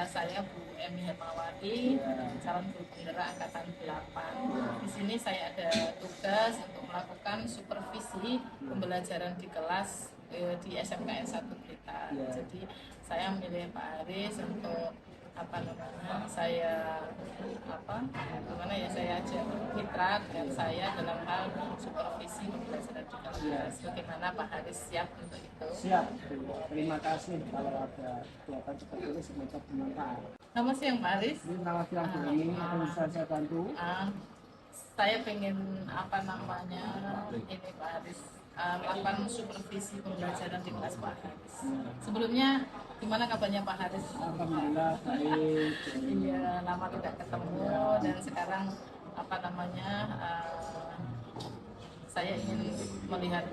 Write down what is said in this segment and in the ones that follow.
saya Bu Emi Hermawati, calon guru penggerak angkatan 8. Di sini saya ada tugas untuk melakukan supervisi pembelajaran di kelas di SMKN 1 Blitar. Jadi saya memilih Pak Haris untuk saya ajak mitra dengan saya dalam hal supervisi pembelajaran di kelas. Bagaimana Pak Haris siap untuk itu? Siap. Terima kasih kalau ada kegiatan seperti ini semoga bermanfaat. Selamat siang Pak Haris. Selamat siang Bu Emi, apa bisa saya bantu? Saya pengen ini Pak Haris melakukan supervisi pembelajaran di kelas Pak Haris. Sebelumnya gimana kabarnya Pak Haris? Alhamdulillah baik. Iya, lama tidak ketemu dan sekarang saya ingin melihat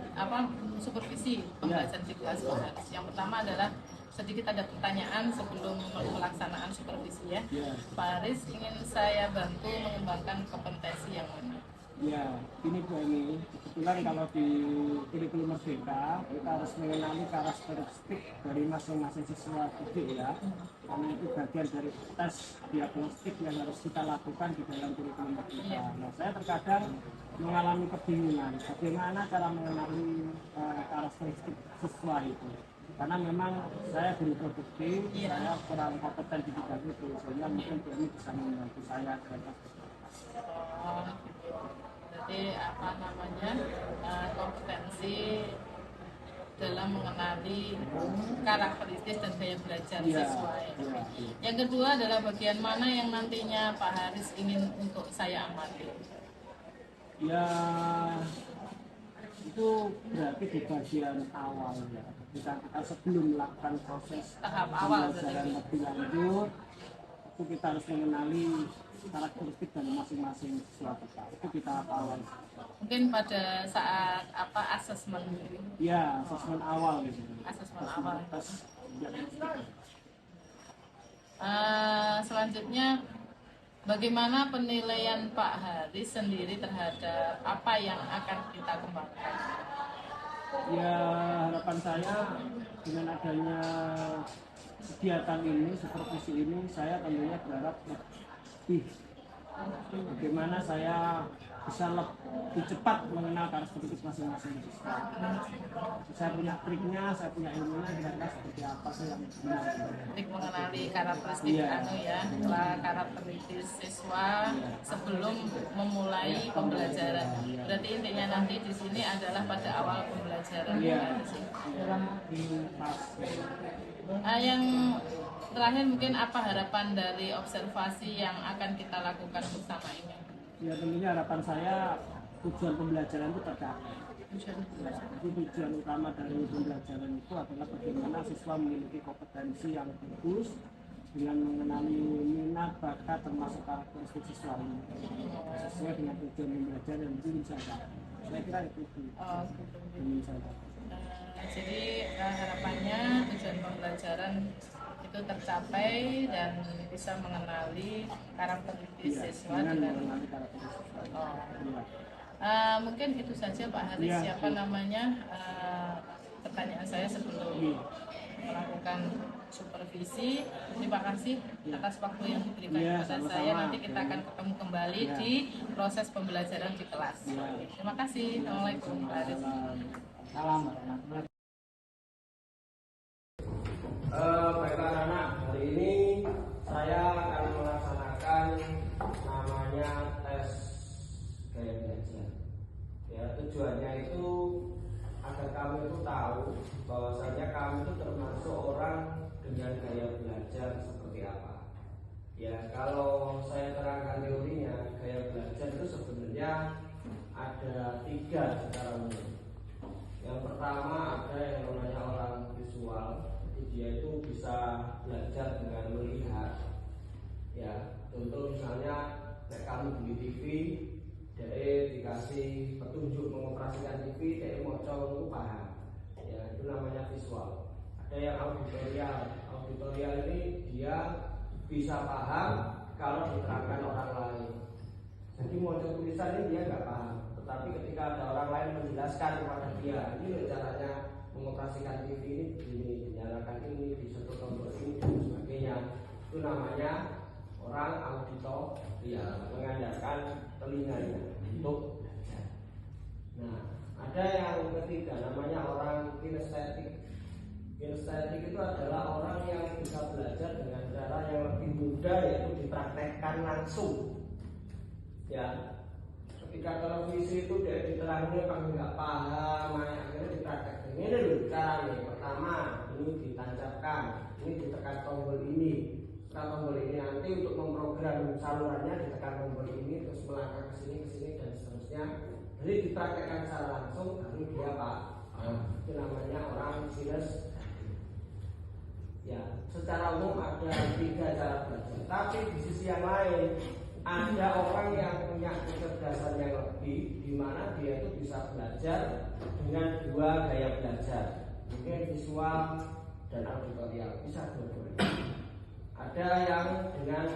supervisi pembelajaran di kelas Pak Haris. Yang pertama adalah sedikit ada pertanyaan sebelum pelaksanaan supervisi ya. Pak Haris ingin saya bantu mengembangkan kompetensi yang mana? Ya, ini Bu Emi, kebetulan kalau di kurikulum Merdeka kita harus mengenali karakteristik dari masing-masing siswa didik ya, karena itu bagian dari tes diagnostik yang harus kita lakukan di dalam kurikulum Merdeka. Nah, saya terkadang mengalami kebingungan bagaimana cara mengenali karakteristik siswa itu, karena memang saya guru produktif, saya kurang kompeten di bidang itu, sehingga mungkin Bu Emi bisa membantu saya dalam Jadi kompetensi dalam mengenali karakteristik dan gaya belajar siswa. Yang kedua adalah bagian mana yang nantinya Pak Haris ingin untuk saya amati? Ya, itu berarti di bagian awal ya. Kita sebelum melakukan proses tahap awal pembelajaran lebih lanjut, itu kita harus mengenali karakteristik dari masing-masing siswa kita. Itu kita awal. Mungkin pada saat asesmen? Ya, asesmen awal gitu. Asesmen awal. Selanjutnya, bagaimana penilaian Pak Haris sendiri terhadap apa yang akan kita kembangkan? Ya, harapan saya dengan adanya kegiatan ini, supervisi ini, saya tentunya berharap bagaimana saya bisa lebih cepat mengenal karakteristik masing-masing siswa. Saya punya triknya, saya punya ilmunya, kira-kira seperti apa sih yang benar. Trik mengenali karakteristik karakteristik siswa sebelum memulai pembelajaran. Berarti intinya nanti di sini adalah pada awal pembelajaran. Yang terakhir mungkin apa harapan dari observasi yang akan kita lakukan bersama ini? Ya, tentunya harapan saya tujuan pembelajaran itu tercapai. Tujuan utama dari pembelajaran itu adalah bagaimana siswa memiliki kompetensi yang bagus dengan mengenali minat, bakat, termasuk karakteristik siswa ini sesuai dengan tujuan pembelajaran yang ingin saya capai. Saya kira itu ingin saya capai. Jadi harapannya tujuan pembelajaran itu tercapai dan bisa mengenali karakteristik siswa dengan mungkin itu saja Pak Haris. Pertanyaan saya sebelum melakukan supervisi. Terima kasih atas waktu yang diberikan kepada saya. Nanti kita akan ketemu kembali di proses pembelajaran di kelas. Terima kasih. Assalamualaikum Pak Haris. Baiklah anak, hari ini saya akan melaksanakan namanya tes gaya belajar. Ya, tujuannya itu agar kamu itu tahu bahwasanya kamu itu termasuk orang dengan gaya belajar seperti apa. Ya, kalau saya terangkan teorinya, gaya belajar itu sebenarnya ada 3 secara umum. Yang pertama ada yang namanya orang visual. Dia itu bisa belajar dengan melihat, ya. Contoh misalnya, kamu beli TV, dia dikasih petunjuk mengoperasikan TV, dia mau coba paham, ya. Itu namanya visual. Ada yang auditorial. Auditorial ini dia bisa paham kalau diterangkan orang lain. Jadi mau tulisan ini dia nggak paham, tetapi ketika ada orang lain menjelaskan kepada dia, ini loh caranya mengoperasikan TV ini begini, dinyalakan ini, disentuh tombol ini dan sebagainya. Itu namanya orang auditor, ya, mengandalkan telinganya untuk belajar. Nah, ada yang ketiga namanya orang kinestetik. Kinestetik itu adalah orang yang bisa belajar dengan cara yang lebih mudah, yaitu dipraktekkan langsung. Ya, ketika televisi itu dia diterangnya kamu nggak paham, akhirnya dipraktekkan. Ini dulu caranya. Pertama, ini ditancapkan, ini ditekan tombol ini. Setelah tombol ini nanti untuk memprogram salurannya ditekan tombol ini, terus melangkah ke sini dan seterusnya. Jadi dipraktekkan secara langsung, baru dia pak. Itu namanya orang sinus. Ya, secara umum ada 3 cara belajar. Tapi di sisi yang lain ada orang yang punya kecerdasan yang lebih, di mana dia itu bisa belajar dengan 2 gaya belajar, mungkin visual dan auditorial, bisa dua-duanya. Ada yang dengan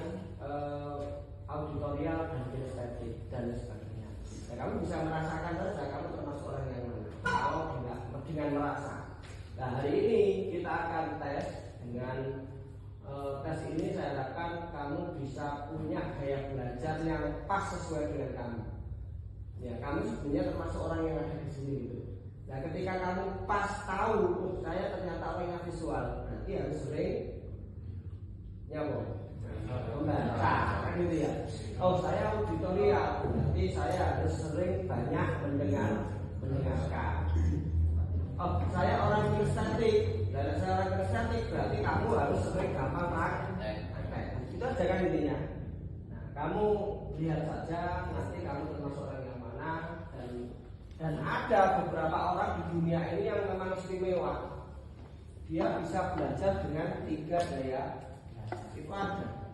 auditorial dan kinestetik dan sebagainya. Nah, kamu bisa merasakan saja kamu termasuk orang yang mana. Kalau dengan merasa. Nah, hari ini kita akan tes dengan tes ini saya harapkan kamu bisa punya gaya belajar yang pas sesuai dengan kamu. Ya, kamu sebenarnya termasuk orang yang ada di sini gitu. Nah, ketika kamu pas tahu, oh, saya ternyata orangnya visual, berarti harus sering membaca, kan gitu ya. Oh, saya auditorial, berarti saya harus sering banyak mendengarkan. Oh, saya orang kinestetik, dan saya orang kinestetik, berarti kamu harus sering gampang praktek. Itu aja kan intinya. Nah, kamu lihat saja nanti kamu termasuk orang yang mana, dan ada beberapa orang di dunia ini yang memang istimewa. Dia bisa belajar dengan 3 gaya. Itu ada.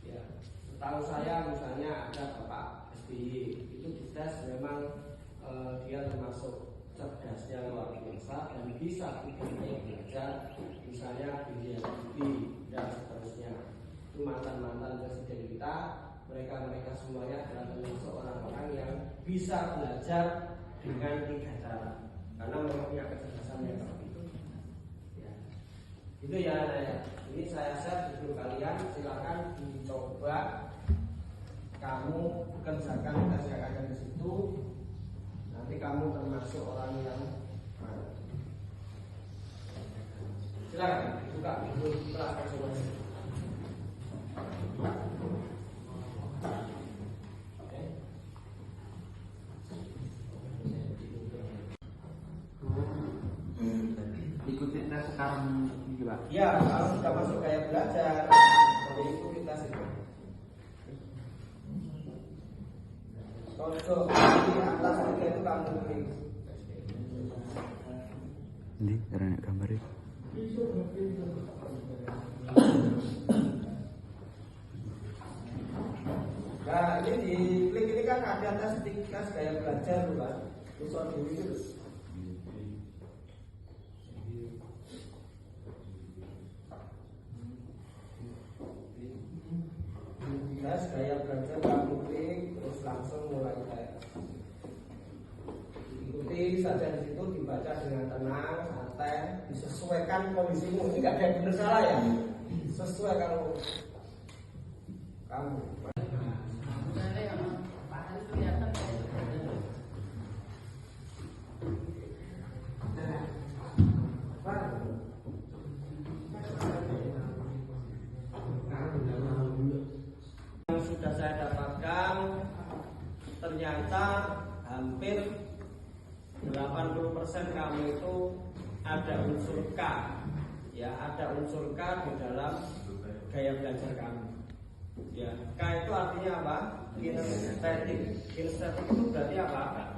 Ya, setahu saya misalnya ada Bapak SBY, itu jelas memang dia termasuk cerdas yang luar biasa dan bisa belajar, misalnya Bill dan seterusnya. Itu mantan presiden kita, mereka semuanya adalah termasuk orang-orang yang bisa belajar dengan 3 cara, karena memang punya kecerdasan yang lebih. Ya. Itu ya, ini saya share dulu kalian, silakan dicoba kamu kerjakan tes yang ada di situ. Nanti kamu termasuk orang yang mana? Silakan buka dulu praktek semuanya. Ikuti tes sekarang ini Pak. Ya, kalau sudah masuk gaya belajar, ikuti tes itu. Untuk di atas 3 itu kamu klik. Ini karena gambar itu. Nah, ini di klik ini kan ada tes gaya belajar tuh kan. Visual dulu itu. Tes gaya belajar kamu klik, terus langsung mulai tes. Ikuti saja di situ, dibaca dengan tenang, santai, disesuaikan kondisimu. Ini nggak ada yang benar salah ya. Sesuai kalau kamu. Yang sudah saya dapatkan ternyata hampir 80% kamu itu ada unsur K, ya, ada unsur K di dalam gaya belajar kamu. Ya, K itu artinya apa? Kinestetik. Kinestetik itu berarti apa?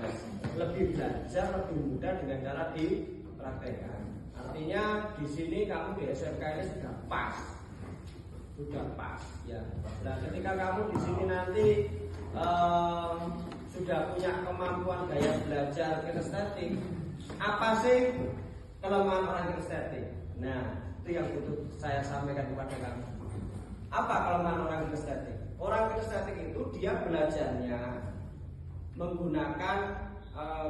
Lebih belajar, lebih mudah dengan cara dipraktekkan. Artinya di sini kamu di SMK ini sudah pas, ya. Nah, ketika kamu di sini nanti sudah punya kemampuan gaya belajar kinestetik, apa sih kelemahan orang kinestetik? Nah, itu yang butuh saya sampaikan kepada kamu. Apa kelemahan orang kinestetik? Orang kinestetik itu dia belajarnya menggunakan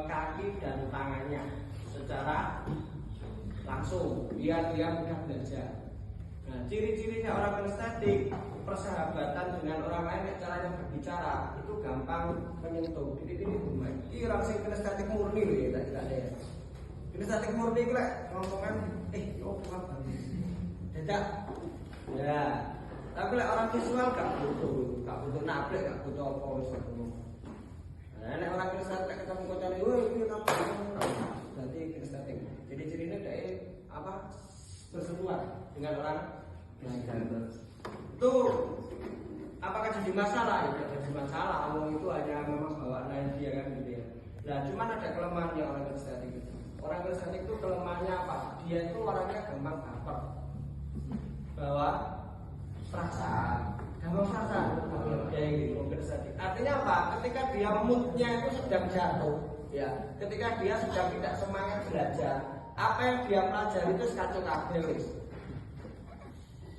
kaki dan tangannya secara langsung, biar dia mudah belajar. Nah, Nah, ciri-cirinya orang kinestetik, persahabatan dengan orang lain, caranya berbicara itu gampang menyentuh. Ini orang sing kinestetik murni loh ya, tidak ada ya. Kinestetik murni itu lah ngomongan, yo apa dadak. Ya, tapi lah orang visual gak butuh nablek, gak butuh apa wis ngono. Nah, nek orang kinestetik ketemu kocane, iki apa? Berarti kinestetik. Jadi cirinya kayak apa? Bersentuhan dengan orang itu apakah jadi masalah? Ya jadi masalah. Orang itu hanya memang bawaan dia kan gitu ya. Nah, cuman ada kelemahannya orang kinestetik itu. Orang kinestetik itu kelemahannya apa? Dia itu orangnya gampang baper, bawa perasaan, kayak gitu. Kinestetik. Artinya apa? Ketika dia moodnya itu sedang jatuh, ya. Ketika dia sedang tidak semangat belajar, apa yang dia pelajari itu kacau kabel.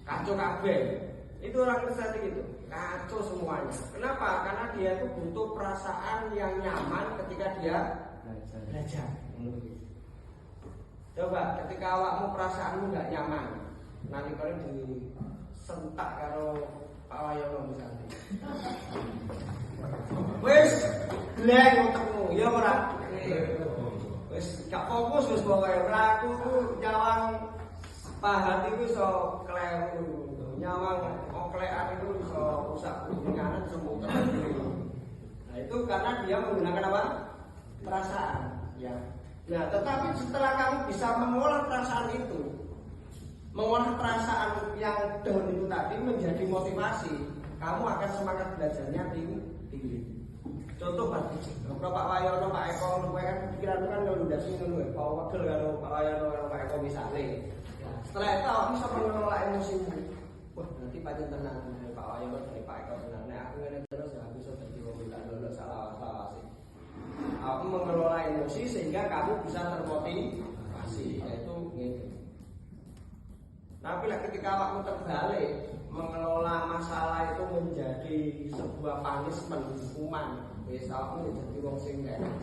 Kacau kabel. Itu orang kinestetik itu. Kacau semuanya. Kenapa? Karena dia itu butuh perasaan yang nyaman ketika dia belajar. Coba ketika awakmu perasaanmu nggak nyaman, nanti kalian disentak kalau Pak Wayono misalnya. Wes, lek otakmu, ya ora. Wes gak fokus wis pokoke aku nyawang pahat iku iso kleru, nyawang oklekan itu iso rusak kuningan semua. Nah, itu karena dia menggunakan apa? Perasaan, ya. Nah, tetapi setelah kamu bisa mengolah perasaan itu, mengolah perasaan yang down itu tadi menjadi motivasi, kamu akan semangat belajarnya tinggi. Contoh kalau Pak Wayono, Pak Eko, kan pikiran kan kalau udah sini dulu, Pak Wakil kalau Pak Wayono, kalau Pak Eko misalnya. Nah, setelah itu kamu bisa mengelola emosimu. Wah, nanti panjang tenang dari Pak Wayono, dari Pak Eko tenang. Nah, aku ini terus ya bisa jadi mobilan dulu salah sih. Aku mengelola emosi sehingga kamu bisa termotivasi, yaitu gitu. Tapi ketika kamu terbalik, mengelola masalah itu menjadi sebuah punishment, hukuman. Wis awakmu jadi wong sing enak.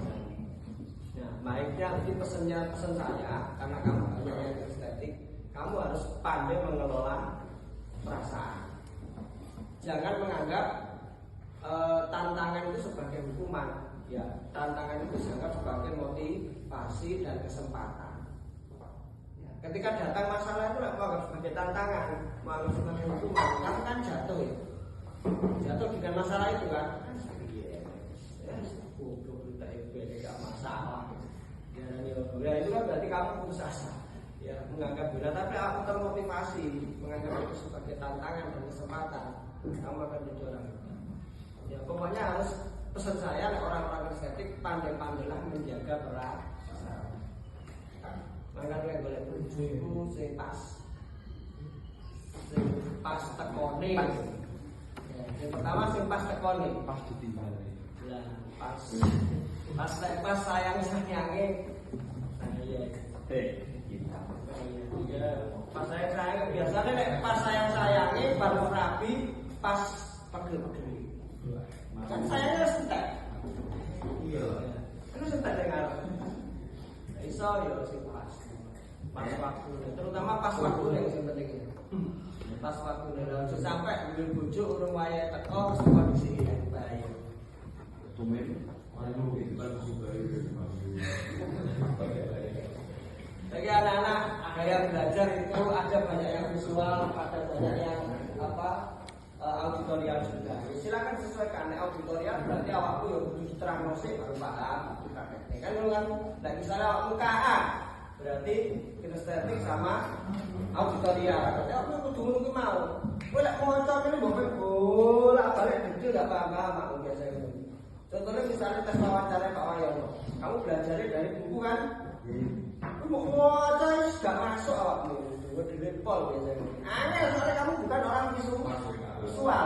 Nah, baiknya ini pesan saya karena kamu banyak yang estetik, kamu harus pandai mengelola perasaan. Jangan menganggap tantangan itu sebagai hukuman. Ya, tantangan itu dianggap sebagai motivasi dan kesempatan. Ya, ketika datang masalah itu tidak menganggap sebagai tantangan, menganggap sebagai hukuman. Kamu kan jatuh ya, jatuh dengan masalah itu kan. Tidak masalah. Ya itu kan berarti kamu putus asa. Ya, menganggap bila tapi aku termotivasi, menganggap itu sebagai tantangan dan kesempatan, kamu akan jadi orang. Ya, pokoknya harus pesan saya orang-orang estetik pandai-pandailah menjaga perasaan. Makanya boleh tujuh sing pas tekone. Ya, yang pertama sing pas tekone, pas ditinggal. Lah, pas sayang-sayange. Iya, pas sayang biasanya nek pas sayang-sayange baru rapi, pas pegel-pegel. Kan sayangnya sentak. Iya. Terus sentak dengar. Iso ya sing pas waktu. Terutama pas waktu yang penting. Pas waktu lho sampai duwe bojo urung wayahe teko kondisi bahaya. Tumen anu iki kan bagi anak-anak gaya belajar itu ada banyak yang visual, ada banyak yang auditorial juga. Silakan sesuaikan. Auditorial berarti awakmu ya kudu diterangno sik baru paham. Kan nek misalnya awakmu KA berarti kinestetik sama auditorial. Berarti aku kudu ngono mau. Kowe lek maca kene mbok bolak-balik detail gak paham aku biasa itu. Contohnya misalnya tes wawancara Pak Wayono. Kamu belajar dari buku kan? Kamu mau maca gak masuk awakmu. Gue delete pol biasanya. Aneh soalnya kamu bukan orang visual.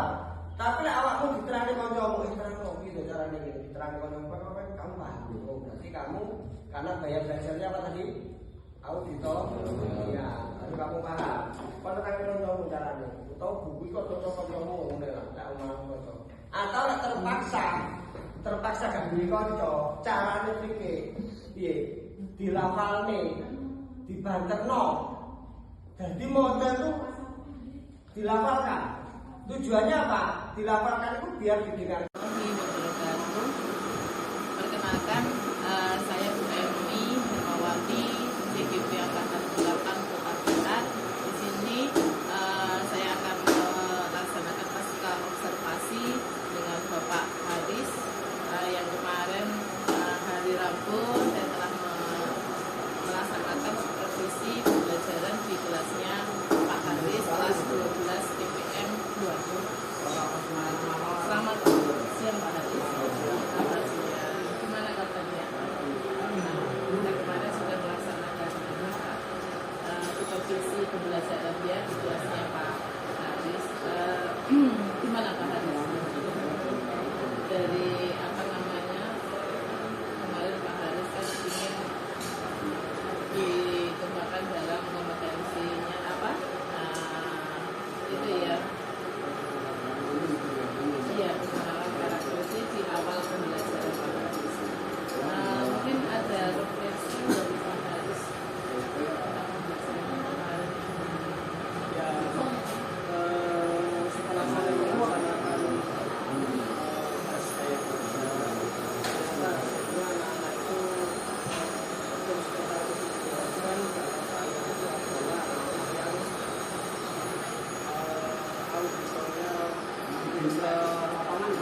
Tapi lek awakmu diterangke kancamu, terangno gitu carane iki. Diterangke kancamu kamu paham. Oh, berarti kamu karena gaya belajarnya apa tadi? Auditorial. Ya, lalu kamu paham. Kalau terangke kancamu carane. Utawa buku kok cocok kancamu ngene lah, tak omahmu cocok. Atau lek terpaksa gak duwe kanca, carane piye? Dilafalne, dibanterno. Jadi model itu dilafalkan. Tujuannya apa? Dilafalkan itu biar didengar. Perkenalkan, saya Bu Emi Hermawati, CGP Angkatan 8 Kota Blitar. Di sini saya akan melaksanakan pasca observasi dengan Bapak Haris. Yang kemarin hari Rabu saya telah melaksanakan supervisi pembelajaran di kelasnya Pak Haris, kelas 12 TPM 20. Selamat siang Pak Haris. Selamat siang. Gimana kabarnya? Kita kemarin sudah melaksanakan supervisi pembelajaran dia di kelasnya Pak Haris. Gimana Pak Haris? Dari apa namanya, kemarin Pak Haris kan ingin dikembangkan dalam kompetensinya apa? Itu ya. Iya, pengenalan karakteristik di awal pembelajaran Pak Haris. Mungkin ada refleksi dari Pak Haris tentang pembelajaran kemarin. Ya, setelah saya melaksanakan tes kayak ternyata anak-anak itu terus kita belajar karena saya itu adalah anak yang auditornya bisa lapangan.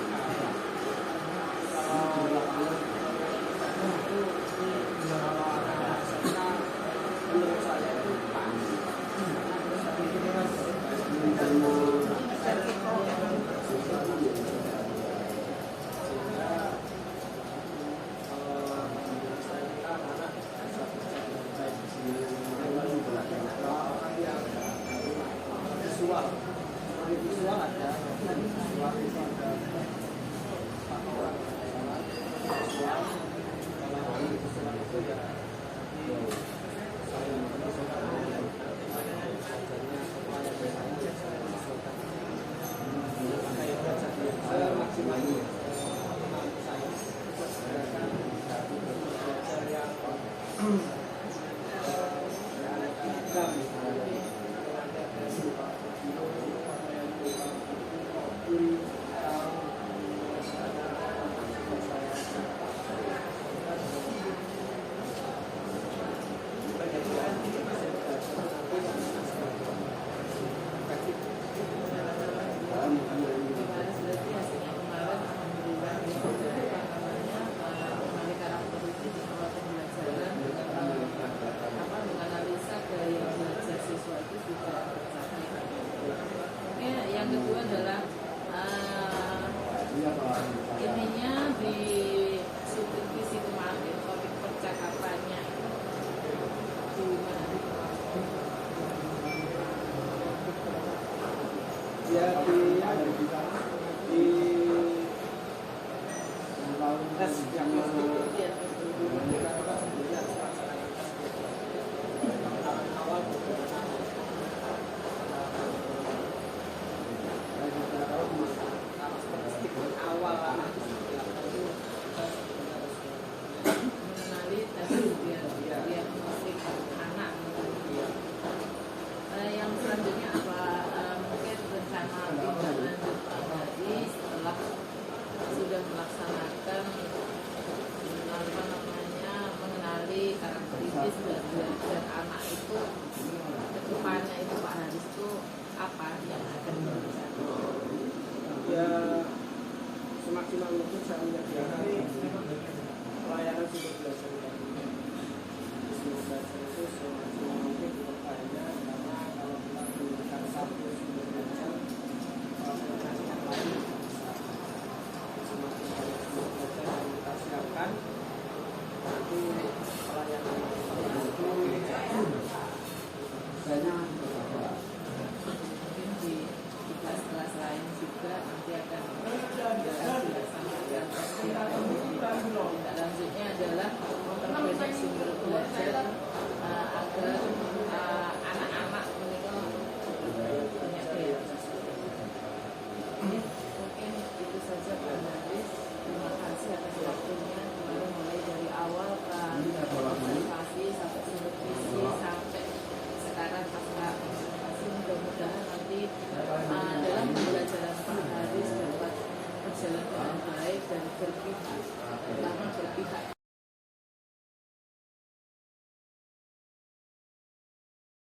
Kalau lapangan itu kalau anak saya menurut saya itu visual ada visual itu ada 4 orang visual kalau visual itu ya saya mengusulkan belajarnya supaya biasanya saya mengusulkan kayak belajar dia maksimal saya belajar yang yang kedua adalah ininya di supervisi kemarin, topik percakapannya di mana? Ya di tes diagnostik awal awal Mengenali tes diagnostik anak. Yang selanjutnya apa? Mungkin rencana tindak lanjut Pak Haris setelah sudah melaksanakan apa namanya, mengenali karakteristik dan anak itu, kedepannya itu Pak Haris itu apa yang akan dilakukan? ya semaksimal mungkin saya menyediakan pelayanan super belajar. Super belajar itu